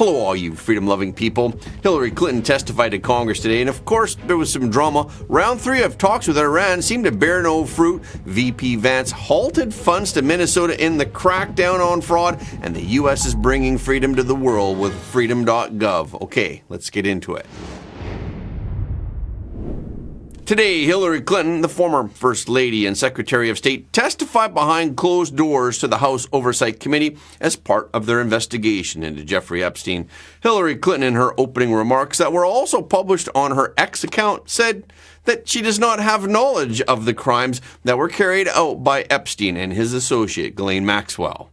Hello, all you freedom-loving people. Hillary Clinton testified to Congress today, and of course, there was some drama. Round 3 of talks with Iran seemed to bear no fruit. VP Vance halted funds to Minnesota in the crackdown on fraud, and the U.S. is bringing freedom to the world with Freedom.gov. Okay, let's get into it. Today, Hillary Clinton, the former First Lady and Secretary of State, testified behind closed doors to the House Oversight Committee as part of their investigation into Jeffrey Epstein. Hillary Clinton, in her opening remarks that were also published on her X account, said that she does not have knowledge of the crimes that were carried out by Epstein and his associate, Ghislaine Maxwell.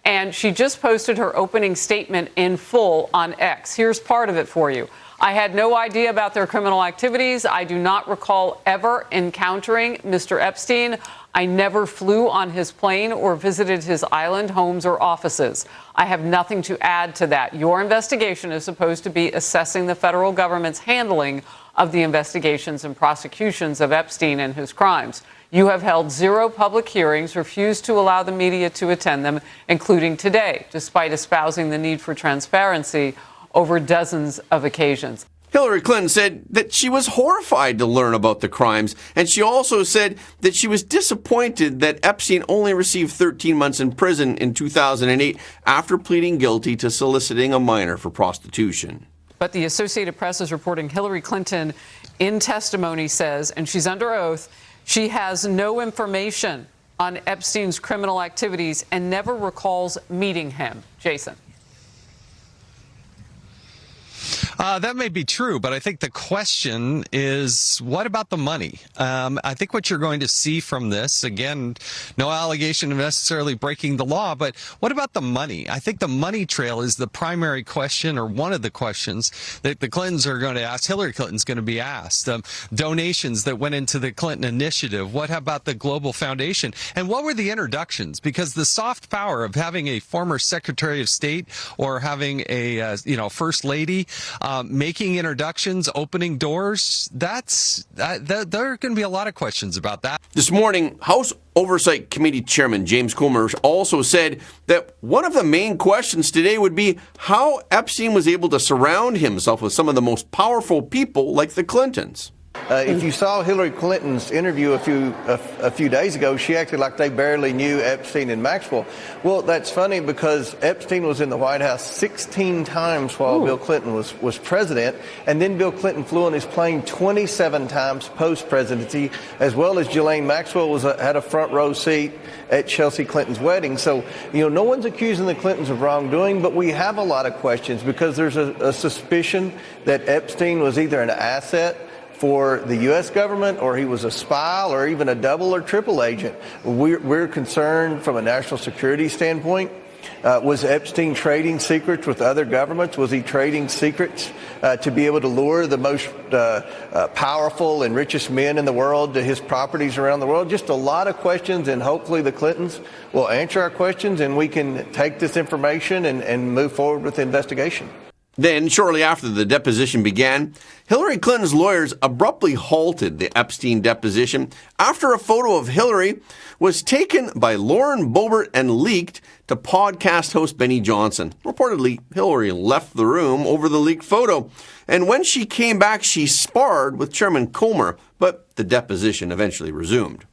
And she just posted her opening statement in full on X. Here's part of it for you. I had no idea about their criminal activities. I do not recall ever encountering Mr. Epstein. I never flew on his plane or visited his island homes or offices. I have nothing to add to that. Your investigation is supposed to be assessing the federal government's handling of the investigations and prosecutions of Epstein and his crimes. You have held 0 public hearings, refused to allow the media to attend them, including today, despite espousing the need for transparency over dozens of occasions. Hillary Clinton said that she was horrified to learn about the crimes, and she also said that she was disappointed that Epstein only received 13 months in prison in 2008 after pleading guilty to soliciting a minor for prostitution. But the Associated Press is reporting Hillary Clinton in testimony says, and she's under oath, she has no information on Epstein's criminal activities and never recalls meeting him. Jason. That may be true, but I think the question is, what about the money? I think what you're going to see from this, again, no allegation of necessarily breaking the law, but what about the money? I think the money trail is the primary question, or one of the questions that the Clintons are going to ask. Hillary Clinton's going to be asked. Donations that went into the Clinton Initiative. What about the Global Foundation? And what were the introductions? Because the soft power of having a former Secretary of State or having a First Lady making introductions, opening doors, there are going to be a lot of questions about that. This morning, House Oversight Committee Chairman James Comer also said that one of the main questions today would be how Epstein was able to surround himself with some of the most powerful people like the Clintons. If you saw Hillary Clinton's interview a few days ago, she acted like they barely knew Epstein and Maxwell. Well, that's funny because Epstein was in the White House 16 times while Bill Clinton was president, and then Bill Clinton flew on his plane 27 times post-presidency, as well as Ghislaine Maxwell had a front row seat at Chelsea Clinton's wedding. So, no one's accusing the Clintons of wrongdoing, but we have a lot of questions because there's a suspicion that Epstein was either an asset for the U.S. government, or he was a spy, or even a double or triple agent. We're concerned from a national security standpoint. Was Epstein trading secrets with other governments? Was he trading secrets to be able to lure the most powerful and richest men in the world to his properties around the world? Just a lot of questions, and hopefully the Clintons will answer our questions and we can take this information and move forward with the investigation. Then, shortly after the deposition began, Hillary Clinton's lawyers abruptly halted the Epstein deposition after a photo of Hillary was taken by Lauren Boebert and leaked to podcast host Benny Johnson. Reportedly, Hillary left the room over the leaked photo, and when she came back, she sparred with Chairman Comer, but the deposition eventually resumed.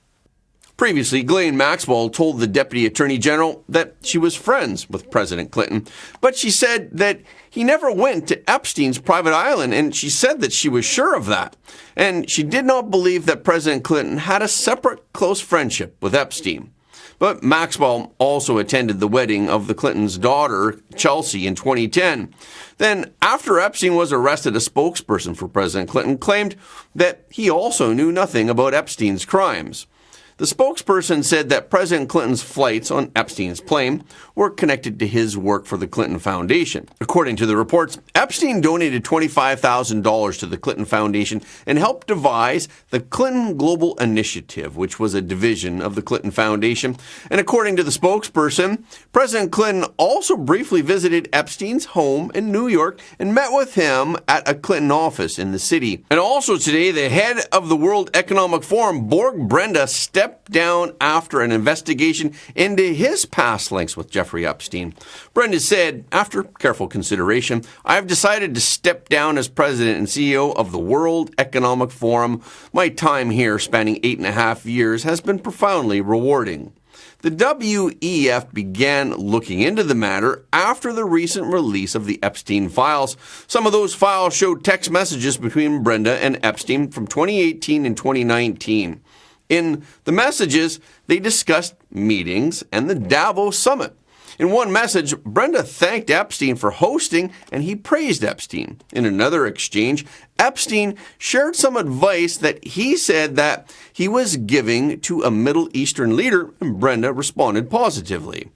Previously, Ghislaine Maxwell told the Deputy Attorney General that she was friends with President Clinton, but she said that he never went to Epstein's private island, and she said that she was sure of that. And she did not believe that President Clinton had a separate close friendship with Epstein. But Maxwell also attended the wedding of the Clintons' daughter, Chelsea, in 2010. Then, after Epstein was arrested, a spokesperson for President Clinton claimed that he also knew nothing about Epstein's crimes. The spokesperson said that President Clinton's flights on Epstein's plane were connected to his work for the Clinton Foundation. According to the reports, Epstein donated $25,000 to the Clinton Foundation and helped devise the Clinton Global Initiative, which was a division of the Clinton Foundation. And according to the spokesperson, President Clinton also briefly visited Epstein's home in New York and met with him at a Clinton office in the city. And also today, the head of the World Economic Forum, Borg Brenda, stepped stepped down after an investigation into his past links with Jeffrey Epstein. Brenda said, after careful consideration, I have decided to step down as president and CEO of the World Economic Forum. My time here, spanning 8.5 years, has been profoundly rewarding. The WEF began looking into the matter after the recent release of the Epstein files. Some of those files showed text messages between Brenda and Epstein from 2018 and 2019. In the messages, they discussed meetings and the Davos summit. In one message, Brenda thanked Epstein for hosting, and he praised Epstein. In another exchange, Epstein shared some advice that he said that he was giving to a Middle Eastern leader, and Brenda responded positively.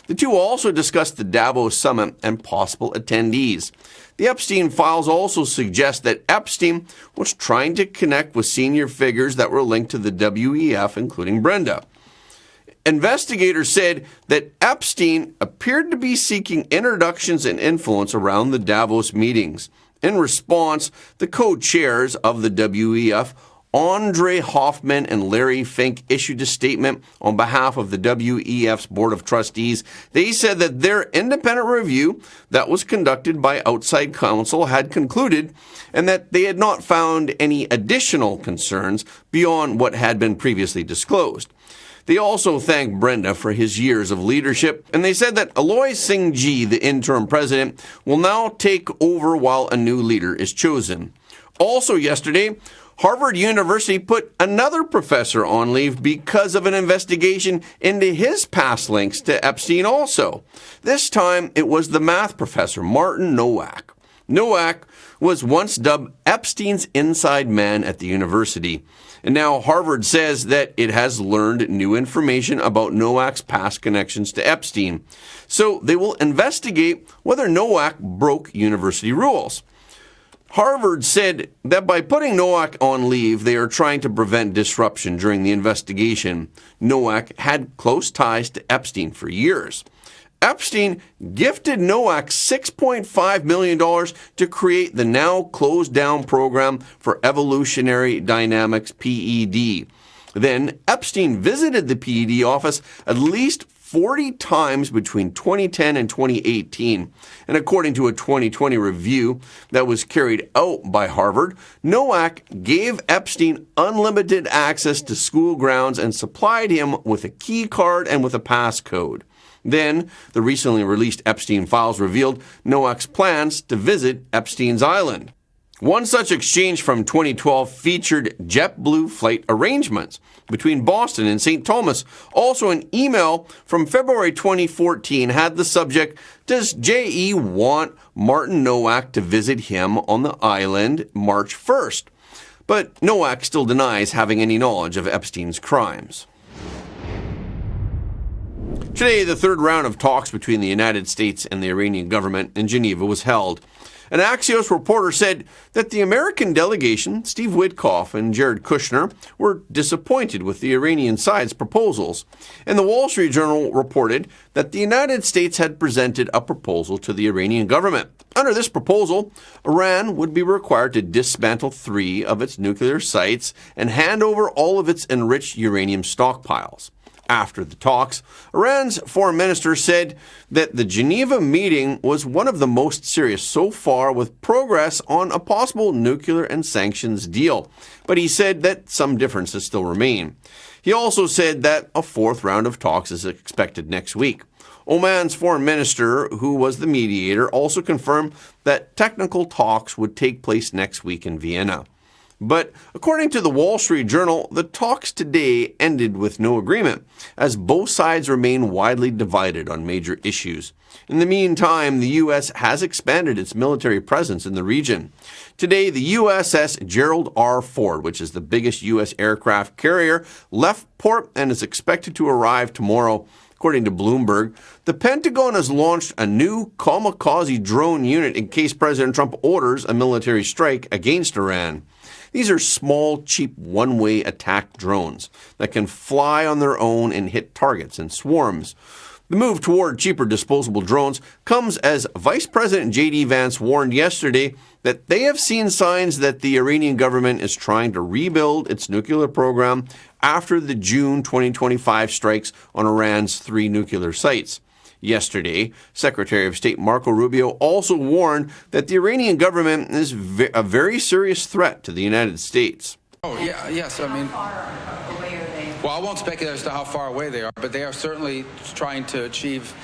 The two also discussed the Davos summit and possible attendees. The Epstein files also suggest that Epstein was trying to connect with senior figures that were linked to the WEF, including Brenda. Investigators said that Epstein appeared to be seeking introductions and influence around the Davos meetings. In response, the co-chairs of the WEF, Andre Hoffman and Larry Fink, issued a statement on behalf of the WEF's Board of Trustees. They said that their independent review that was conducted by outside counsel had concluded, and that they had not found any additional concerns beyond what had been previously disclosed. They also thanked Brenda for his years of leadership, and they said that Aloy Singh-Ji, the interim president, will now take over while a new leader is chosen. Also yesterday, Harvard University put another professor on leave because of an investigation into his past links to Epstein also. This time, it was the math professor, Martin Nowak. Nowak was once dubbed Epstein's inside man at the university. And now Harvard says that it has learned new information about Nowak's past connections to Epstein. So they will investigate whether Nowak broke university rules. Harvard said that by putting Nowak on leave, they are trying to prevent disruption during the investigation. Nowak had close ties to Epstein for years. Epstein gifted Nowak $6.5 million to create the now closed-down program for evolutionary dynamics, PED. Then Epstein visited the PED office at least 40 times between 2010 and 2018. And according to a 2020 review that was carried out by Harvard, Nowak gave Epstein unlimited access to school grounds and supplied him with a key card and with a passcode. Then, the recently released Epstein files revealed Nowak's plans to visit Epstein's island. One such exchange from 2012 featured JetBlue flight arrangements between Boston and St. Thomas. Also, an email from February 2014 had the subject, "Does JE want Martin Nowak to visit him on the island March 1st?" But Nowak still denies having any knowledge of Epstein's crimes. Today, the third round of talks between the United States and the Iranian government in Geneva was held. An Axios reporter said that the American delegation, Steve Witkoff and Jared Kushner, were disappointed with the Iranian side's proposals. And the Wall Street Journal reported that the United States had presented a proposal to the Iranian government. Under this proposal, Iran would be required to dismantle 3 of its nuclear sites and hand over all of its enriched uranium stockpiles. After the talks, Iran's foreign minister said that the Geneva meeting was one of the most serious so far, with progress on a possible nuclear and sanctions deal. But he said that some differences still remain. He also said that a 4th round of talks is expected next week. Oman's foreign minister, who was the mediator, also confirmed that technical talks would take place next week in Vienna. But according to the Wall Street Journal, the talks today ended with no agreement, as both sides remain widely divided on major issues. In the meantime, the U.S. has expanded its military presence in the region. Today, the USS Gerald R. Ford, which is the biggest U.S. aircraft carrier, left port and is expected to arrive tomorrow. According to Bloomberg, the Pentagon has launched a new kamikaze drone unit in case President Trump orders a military strike against Iran. These are small, cheap, one-way attack drones that can fly on their own and hit targets in swarms. The move toward cheaper disposable drones comes as Vice President J.D. Vance warned yesterday that they have seen signs that the Iranian government is trying to rebuild its nuclear program after the June 2025 strikes on Iran's 3 nuclear sites. Yesterday, Secretary of State Marco Rubio also warned that the Iranian government is a very serious threat to the United States. Oh, yeah, yes. I mean, well, I won't speculate as to how far away they are, but they are certainly trying to achieve,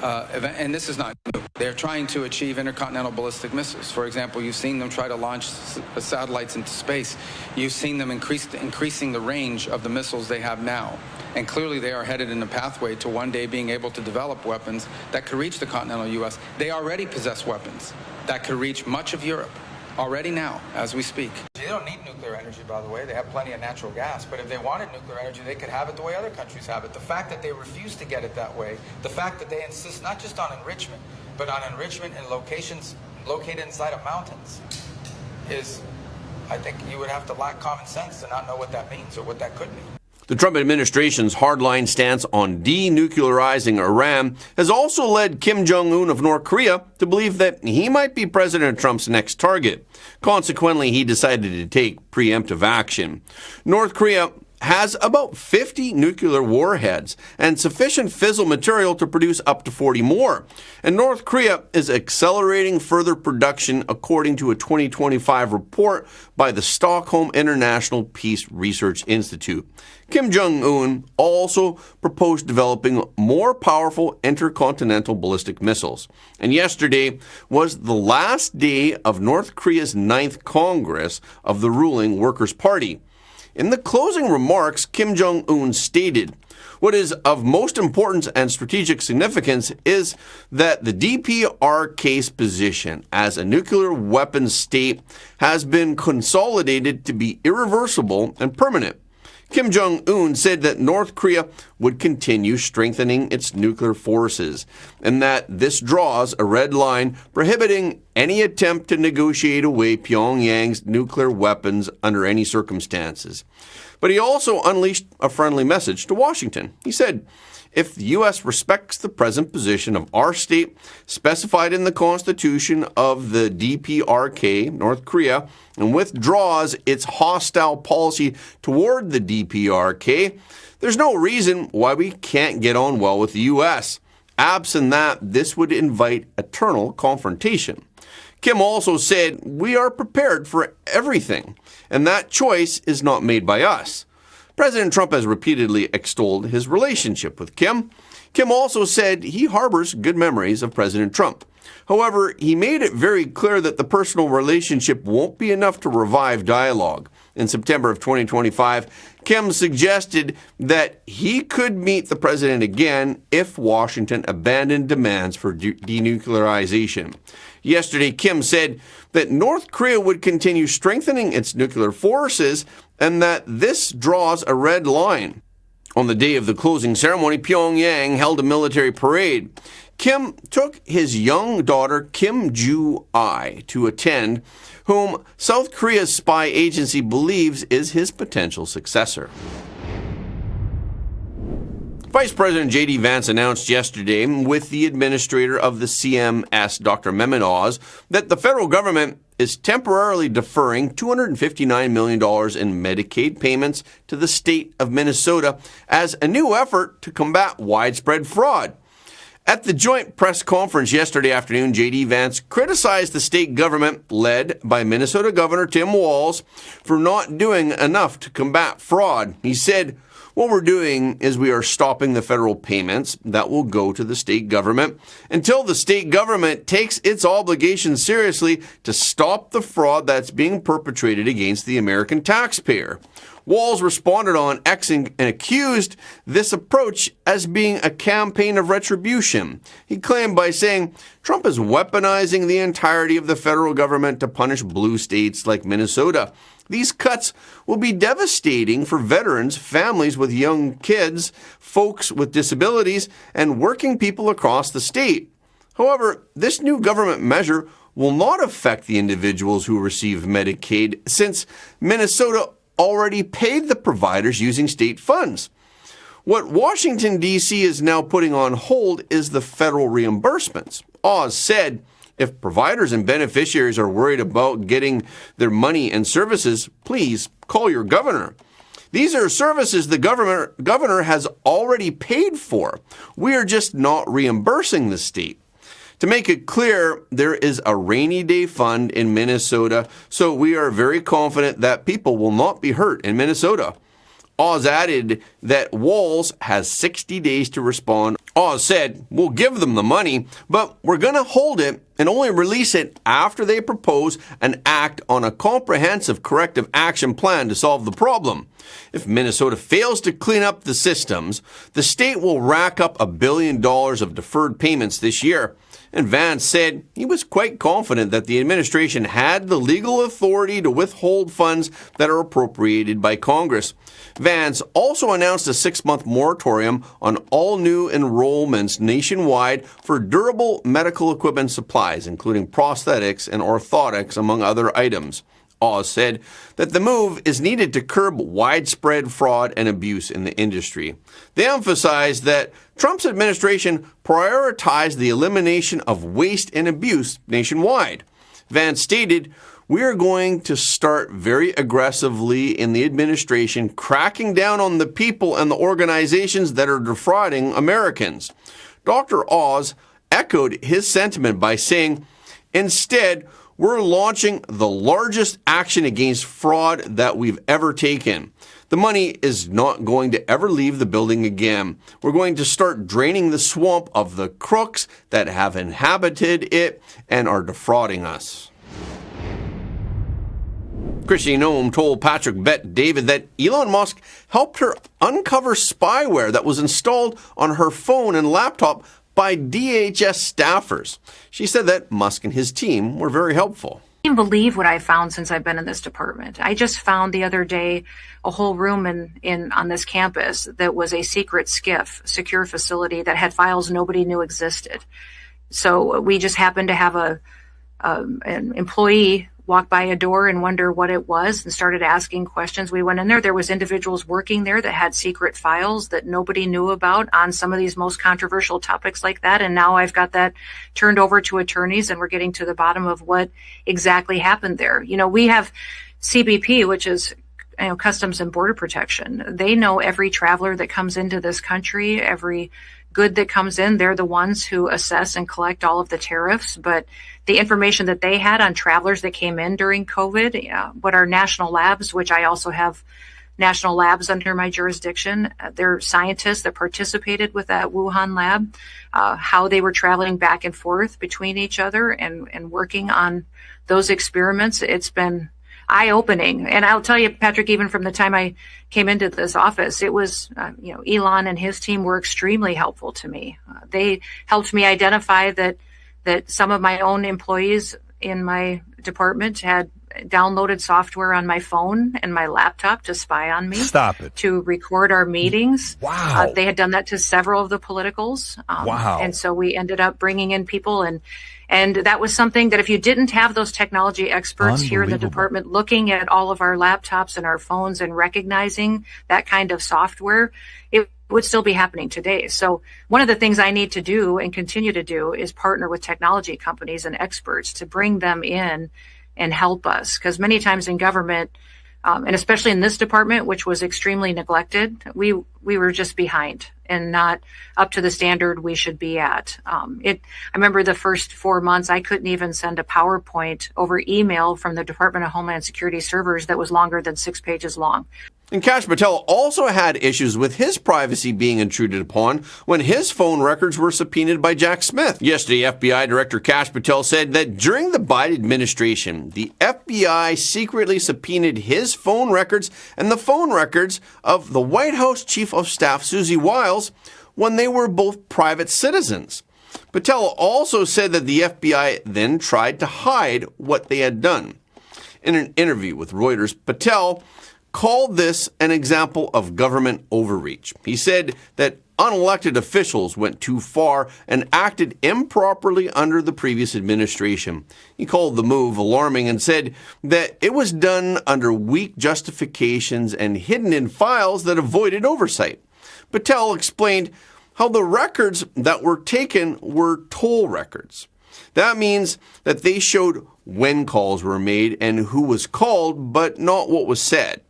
and this is not new, they're trying to achieve intercontinental ballistic missiles. For example, you've seen them try to launch satellites into space. You've seen them increasing the range of the missiles they have now. And clearly they are headed in a pathway to one day being able to develop weapons that could reach the continental U.S. They already possess weapons that could reach much of Europe already now, as we speak. They don't need nuclear energy, by the way. They have plenty of natural gas. But if they wanted nuclear energy, they could have it the way other countries have it. The fact that they refuse to get it that way, the fact that they insist not just on enrichment, but on enrichment in locations located inside of mountains is, I think you would have to lack common sense to not know what that means or what that could mean. The Trump administration's hardline stance on denuclearizing Iran has also led Kim Jong-un of North Korea to believe that he might be President Trump's next target. Consequently, he decided to take preemptive action. North Korea has about 50 nuclear warheads and sufficient fissile material to produce up to 40 more. And North Korea is accelerating further production according to a 2025 report by the Stockholm International Peace Research Institute. Kim Jong-un also proposed developing more powerful intercontinental ballistic missiles. And yesterday was the last day of North Korea's 9th Congress of the ruling Workers' Party. In the closing remarks, Kim Jong-un stated, "What is of most importance and strategic significance is that the DPRK's position as a nuclear weapons state has been consolidated to be irreversible and permanent." Kim Jong-un said that North Korea would continue strengthening its nuclear forces and that this draws a red line prohibiting any attempt to negotiate away Pyongyang's nuclear weapons under any circumstances. But he also unleashed a friendly message to Washington. He said, "If the U.S. respects the present position of our state specified in the Constitution of the DPRK, North Korea, and withdraws its hostile policy toward the DPRK, there's no reason why we can't get on well with the U.S. Absent that, this would invite eternal confrontation." Kim also said, "We are prepared for everything, and that choice is not made by us." President Trump has repeatedly extolled his relationship with Kim. Kim also said he harbors good memories of President Trump. However, he made it very clear that the personal relationship won't be enough to revive dialogue. In September of 2025, Kim suggested that he could meet the president again if Washington abandoned demands for denuclearization. Yesterday, Kim said that North Korea would continue strengthening its nuclear forces and that this draws a red line. On the day of the closing ceremony, Pyongyang held a military parade. Kim took his young daughter, Kim Ju-ai, to attend, whom South Korea's spy agency believes is his potential successor. Vice President J.D. Vance announced yesterday with the administrator of the CMS, Dr. Mehmet Oz, that the federal government is temporarily deferring $259 million in Medicaid payments to the state of Minnesota as a new effort to combat widespread fraud. At the joint press conference yesterday afternoon, J.D. Vance criticized the state government, led by Minnesota Governor Tim Walz, for not doing enough to combat fraud. He said, "What we're doing is we are stopping the federal payments that will go to the state government until the state government takes its obligation seriously to stop the fraud that's being perpetrated against the American taxpayer." Walz responded on X and accused this approach as being a campaign of retribution. He claimed by saying, "Trump is weaponizing the entirety of the federal government to punish blue states like Minnesota. These cuts will be devastating for veterans, families with young kids, folks with disabilities, and working people across the state. However, this new government measure will not affect the individuals who receive Medicaid since Minnesota already paid the providers using state funds. What Washington, D.C. is now putting on hold is the federal reimbursements." Oz said, "If providers and beneficiaries are worried about getting their money and services, please call your governor." These are services the governor has already paid for. We are just not reimbursing the state. To make it clear, there is a rainy day fund in Minnesota, so we are very confident that people will not be hurt in Minnesota. Oz added that Walz has 60 days to respond. Oz said, we'll give them the money, but we're going to hold it and only release it after they propose and act on a comprehensive corrective action plan to solve the problem. If Minnesota fails to clean up the systems, the state will rack up $1 billion of deferred payments this year. And Vance said he was quite confident that the administration had the legal authority to withhold funds that are appropriated by Congress. Vance also announced a 6-month moratorium on all new enrollments nationwide for durable medical equipment supplies, including prosthetics and orthotics, among other items. Oz said that the move is needed to curb widespread fraud and abuse in the industry. They emphasized that Trump's administration prioritized the elimination of waste and abuse nationwide. Vance stated, we are going to start very aggressively in the administration, cracking down on the people and the organizations that are defrauding Americans. Dr. Oz echoed his sentiment by saying, instead, we're launching the largest action against fraud that we've ever taken. The money is not going to ever leave the building again. We're going to start draining the swamp of the crooks that have inhabited it and are defrauding us. Christy Noem told Patrick Bet David that Elon Musk helped her uncover spyware that was installed on her phone and laptop by DHS staffers. She said that Musk and his team were very helpful. I can't believe what I found since I've been in this department. I just found the other day a whole room on this campus that was a secret SCIF, secure facility, that had files nobody knew existed. So we just happened to have an employee walk by a door and wonder what it was and started asking questions. We went in there. There was individuals working there that had secret files that nobody knew about on some of these most controversial topics like that. And now I've got that turned over to attorneys and we're getting to the bottom of what exactly happened there. You know, we have CBP, which is Customs and Border Protection. They know every traveler that comes into this country, every good that comes in. They're the ones who assess and collect all of the tariffs. But the information that they had on travelers that came in during COVID, what are national labs, which I also have national labs under my jurisdiction. They're scientists that participated with that Wuhan lab, how they were traveling back and forth between each other and working on those experiments. It's been eye-opening. And I'll tell you, Patrick, even from the time I came into this office, it was, Elon and his team were extremely helpful to me. They helped me identify that some of my own employees in my department had downloaded software on my phone and my laptop to spy on me. Stop it. To record our meetings. Wow. They had done that to several of the politicals. Wow. And so we ended up bringing in people and that was something that if you didn't have those technology experts here in the department looking at all of our laptops and our phones and recognizing that kind of software, it would still be happening today. So one of the things I need to do and continue to do is partner with technology companies and experts to bring them in and help us. Because many times in government, and especially in this department, which was extremely neglected, we were just behind and not up to the standard we should be at. I remember the first 4 months, I couldn't even send a PowerPoint over email from the Department of Homeland Security servers that was longer than 6 pages long. And Kash Patel also had issues with his privacy being intruded upon when his phone records were subpoenaed by Jack Smith. Yesterday, FBI Director Kash Patel said that during the Biden administration, the FBI secretly subpoenaed his phone records and the phone records of the White House Chief of Staff Susie Wiles when they were both private citizens. Patel also said that the FBI then tried to hide what they had done. In an interview with Reuters, Patel called this an example of government overreach. He said that unelected officials went too far and acted improperly under the previous administration. He called the move alarming and said that it was done under weak justifications and hidden in files that avoided oversight. Patel explained how the records that were taken were toll records. That means that they showed when calls were made and who was called, but not what was said.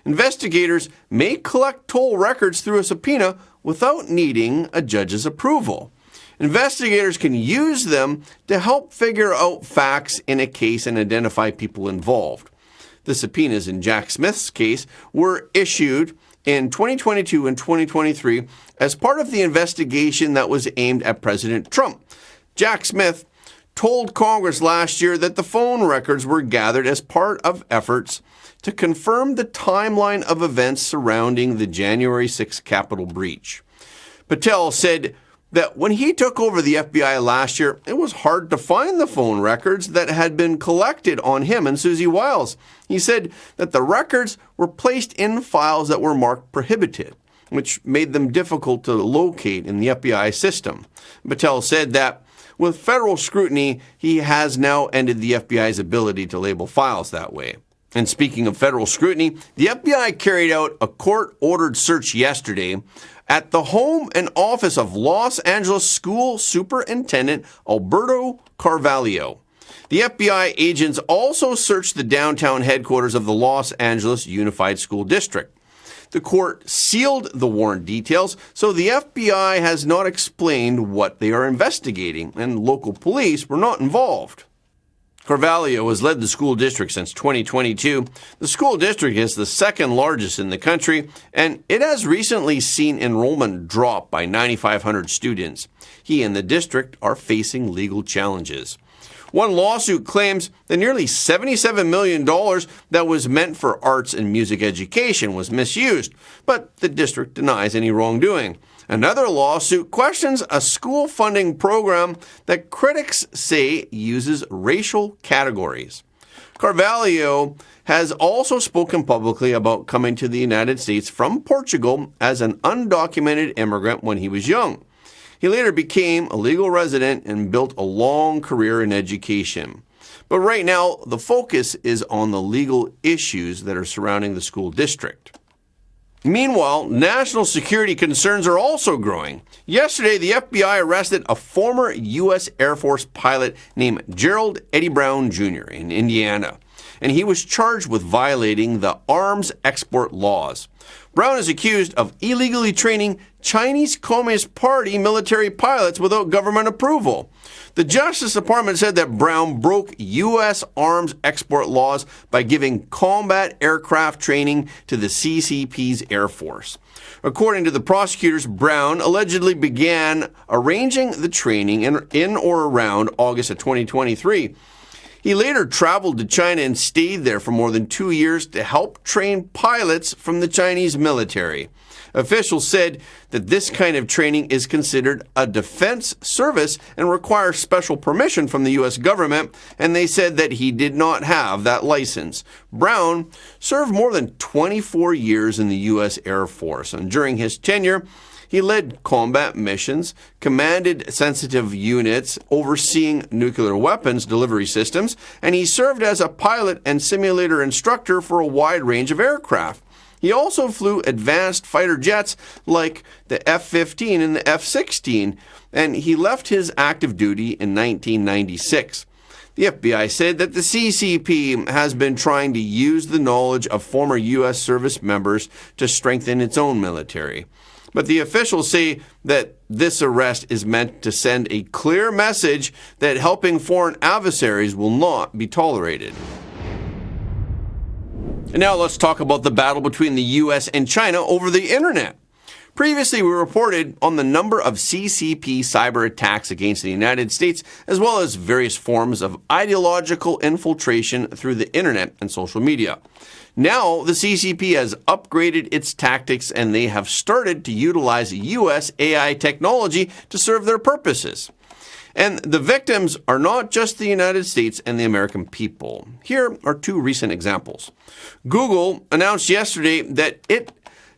Investigators may collect toll records through a subpoena without needing a judge's approval. Investigators can use them to help figure out facts in a case and identify people involved. The subpoenas in Jack Smith's case were issued in 2022 and 2023 as part of the investigation that was aimed at President Trump. Jack Smith told Congress last year that the phone records were gathered as part of efforts to confirm the timeline of events surrounding the January 6th Capitol breach. Patel said that when he took over the FBI last year, it was hard to find the phone records that had been collected on him and Susie Wiles. He said that the records were placed in files that were marked prohibited, which made them difficult to locate in the FBI system. Patel said that with federal scrutiny, he has now ended the FBI's ability to label files that way. And speaking of federal scrutiny, the FBI carried out a court-ordered search yesterday at the home and office of Los Angeles School Superintendent Alberto Carvalho. The FBI agents also searched the downtown headquarters of the Los Angeles Unified School District. The court sealed the warrant details, so the FBI has not explained what they are investigating, and local police were not involved. Carvalho has led the school district since 2022. The school district is the second largest in the country, and it has recently seen enrollment drop by 9,500 students. He and the district are facing legal challenges. One lawsuit claims that nearly $77 million that was meant for arts and music education was misused, but the district denies any wrongdoing. Another lawsuit questions a school funding program that critics say uses racial categories. Carvalho has also spoken publicly about coming to the United States from Portugal as an undocumented immigrant when he was young. He later became a legal resident and built a long career in education. But right now, the focus is on the legal issues that are surrounding the school district. Meanwhile, national security concerns are also growing. Yesterday, the FBI arrested a former U.S. Air Force pilot named Gerald Eddie Brown Jr. in Indiana, and he was charged with violating the arms export laws. Brown is accused of illegally training Chinese Communist Party military pilots without government approval. The Justice Department said that Brown broke U.S. arms export laws by giving combat aircraft training to the CCP's Air Force. According to the prosecutors, Brown allegedly began arranging the training in or around August of 2023. He later traveled to China and stayed there for more than 2 years to help train pilots from the Chinese military. Officials said that this kind of training is considered a defense service and requires special permission from the U.S. government, and they said that he did not have that license. Brown served more than 24 years in the U.S. Air Force, and during his tenure, he led combat missions, commanded sensitive units overseeing nuclear weapons delivery systems, and he served as a pilot and simulator instructor for a wide range of aircraft. He also flew advanced fighter jets like the F-15 and the F-16, and he left his active duty in 1996. The FBI said that the CCP has been trying to use the knowledge of former U.S. service members to strengthen its own military. But the officials say that this arrest is meant to send a clear message that helping foreign adversaries will not be tolerated. And now let's talk about the battle between the U.S. and China over the internet. Previously, we reported on the number of CCP cyber attacks against the United States, as well as various forms of ideological infiltration through the internet and social media. Now, the CCP has upgraded its tactics and they have started to utilize U.S. AI technology to serve their purposes. And the victims are not just the United States and the American people. Here are two recent examples. Google announced yesterday that it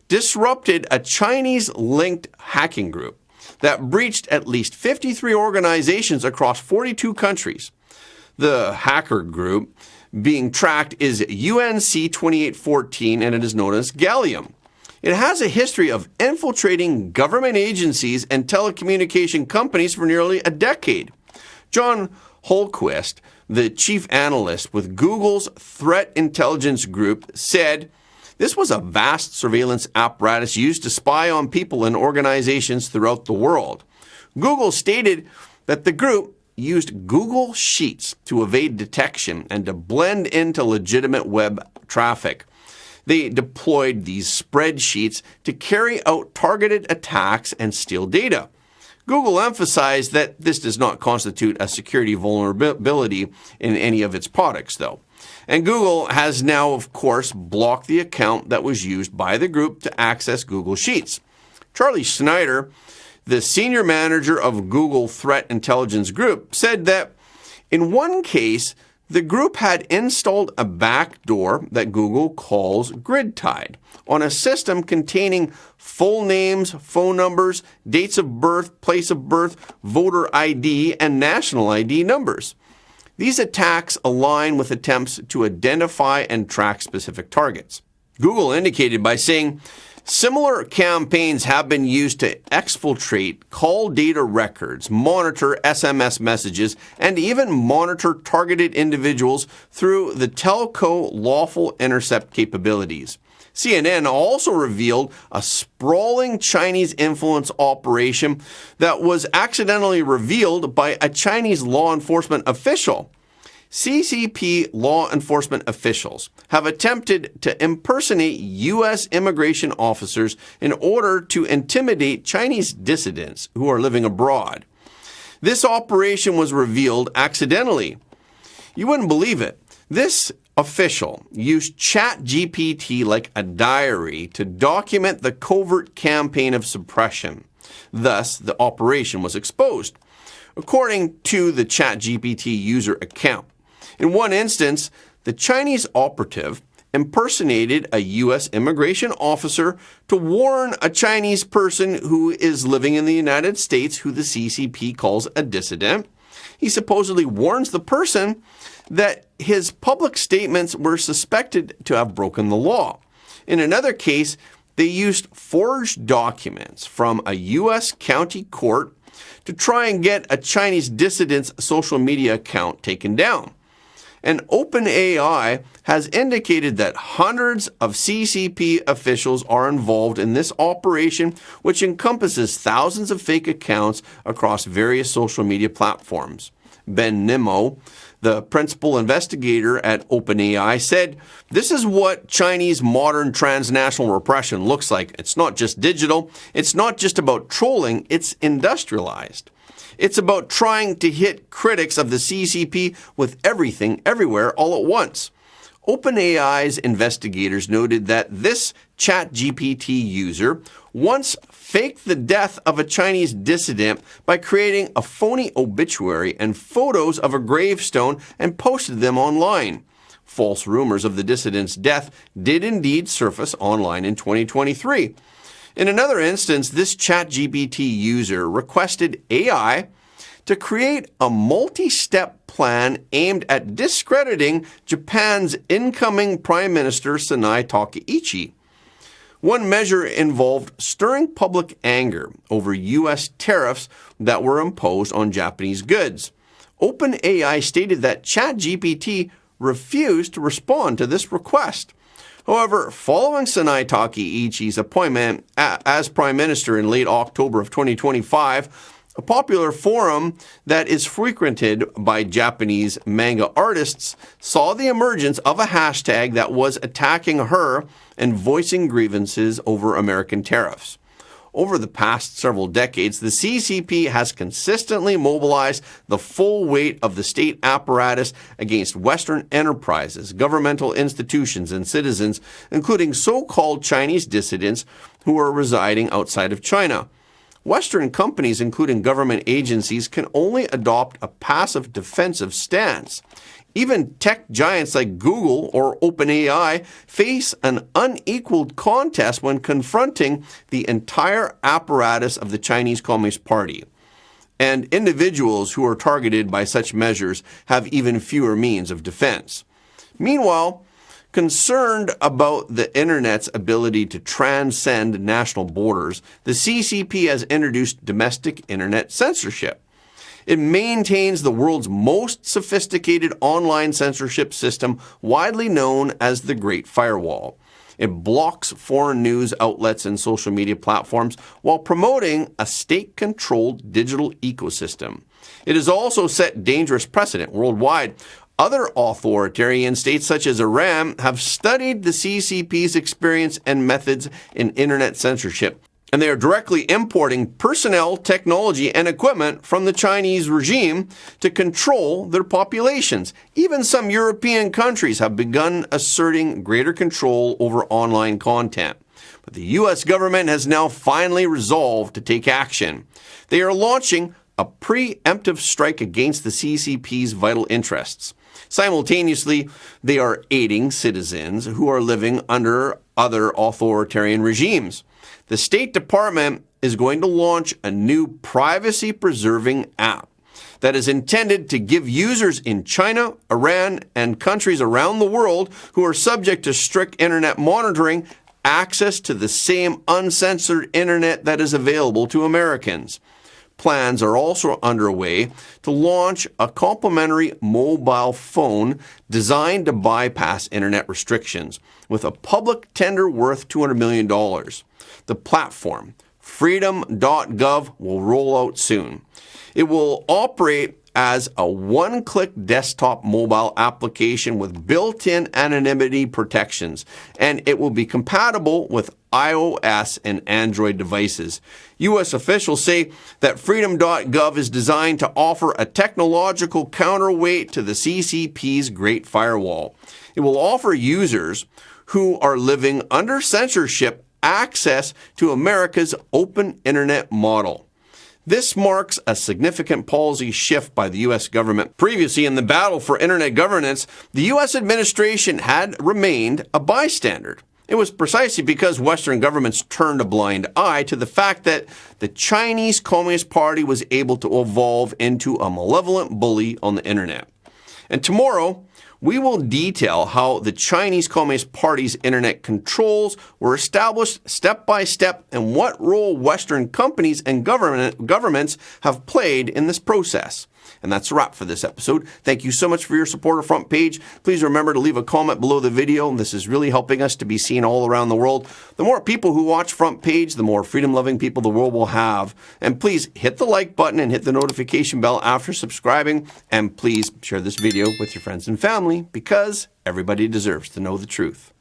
disrupted a Chinese-linked hacking group that breached at least 53 organizations across 42 countries. The hacker group being tracked is UNC 2814, and it is known as Gallium. It has a history of infiltrating government agencies and telecommunication companies for nearly a decade. John Holquist, the chief analyst with Google's threat intelligence group, said This was a vast surveillance apparatus used to spy on people and organizations throughout the world. Google stated that the group used Google Sheets to evade detection and to blend into legitimate web traffic. They deployed these spreadsheets to carry out targeted attacks and steal data. Google emphasized that this does not constitute a security vulnerability in any of its products, though. And Google has now, of course, blocked the account that was used by the group to access Google Sheets. Charlie Schneider, the senior manager of Google Threat Intelligence Group, said that in one case, the group had installed a backdoor that Google calls grid-tied on a system containing full names, phone numbers, dates of birth, place of birth, voter ID, and national ID numbers. These attacks align with attempts to identify and track specific targets. Google indicated by saying, similar campaigns have been used to exfiltrate call data records, monitor SMS messages, and even monitor targeted individuals through the telco lawful intercept capabilities. CNN also revealed a sprawling Chinese influence operation that was accidentally revealed by a Chinese law enforcement official. CCP law enforcement officials have attempted to impersonate U.S. immigration officers in order to intimidate Chinese dissidents who are living abroad. This operation was revealed accidentally. You wouldn't believe it. This official used ChatGPT like a diary to document the covert campaign of suppression. Thus, the operation was exposed, according to the ChatGPT user account. In one instance, the Chinese operative impersonated a U.S. immigration officer to warn a Chinese person who is living in the United States, who the CCP calls a dissident. He supposedly warns the person that his public statements were suspected to have broken the law. In another case, they used forged documents from a U.S. county court to try and get a Chinese dissident's social media account taken down. And OpenAI has indicated that hundreds of CCP officials are involved in this operation, which encompasses thousands of fake accounts across various social media platforms. Ben Nimmo, the principal investigator at OpenAI, said, "This is what Chinese modern transnational repression looks like. It's not just digital. It's not just about trolling. It's industrialized. It's about trying to hit critics of the CCP with everything, everywhere, all at once." OpenAI's investigators noted that this ChatGPT user once faked the death of a Chinese dissident by creating a phony obituary and photos of a gravestone and posted them online. False rumors of the dissident's death did indeed surface online in 2023. In another instance, this ChatGPT user requested AI to create a multi-step plan aimed at discrediting Japan's incoming Prime Minister Sanai Takaichi. One measure involved stirring public anger over U.S. tariffs that were imposed on Japanese goods. OpenAI stated that ChatGPT refused to respond to this request. However, following Sanai Takaichi's appointment as Prime Minister in late October of 2025, a popular forum that is frequented by Japanese manga artists saw the emergence of a hashtag that was attacking her and voicing grievances over American tariffs. Over the past several decades, the CCP has consistently mobilized the full weight of the state apparatus against Western enterprises, governmental institutions, and citizens, including so-called Chinese dissidents who are residing outside of China. Western companies, including government agencies, can only adopt a passive defensive stance. Even tech giants like Google or OpenAI face an unequaled contest when confronting the entire apparatus of the Chinese Communist Party. And individuals who are targeted by such measures have even fewer means of defense. Meanwhile, concerned about the internet's ability to transcend national borders, the CCP has introduced domestic internet censorship. It maintains the world's most sophisticated online censorship system, widely known as the Great Firewall. It blocks foreign news outlets and social media platforms while promoting a state-controlled digital ecosystem. It has also set dangerous precedent worldwide. Other authoritarian states such as Iran have studied the CCP's experience and methods in internet censorship, and they are directly importing personnel, technology, and equipment from the Chinese regime to control their populations. Even some European countries have begun asserting greater control over online content. But the U.S. government has now finally resolved to take action. They are launching a preemptive strike against the CCP's vital interests. Simultaneously, they are aiding citizens who are living under other authoritarian regimes. The State Department is going to launch a new privacy-preserving app that is intended to give users in China, Iran, and countries around the world who are subject to strict internet monitoring access to the same uncensored internet that is available to Americans. Plans are also underway to launch a complimentary mobile phone designed to bypass internet restrictions with a public tender worth $200 million. The platform, Freedom.gov, will roll out soon. It will operate as a one-click desktop mobile application with built-in anonymity protections, and it will be compatible with iOS and Android devices. U.S. officials say that Freedom.gov is designed to offer a technological counterweight to the CCP's Great Firewall. It will offer users who are living under censorship access to America's open internet model. This marks a significant policy shift by the U.S. government. Previously, in the battle for internet governance, the U.S. administration had remained a bystander. It was precisely because Western governments turned a blind eye to the fact that the Chinese Communist Party was able to evolve into a malevolent bully on the internet. And tomorrow, we will detail how the Chinese Communist Party's internet controls were established step by step and what role Western companies and governments have played in this process. And that's a wrap for this episode. Thank you so much for your support of Front Page. Please remember to leave a comment below the video. This is really helping us to be seen all around the world. The more people who watch Front Page, the more freedom-loving people the world will have. And please hit the like button and hit the notification bell after subscribing. And please share this video with your friends and family because everybody deserves to know the truth.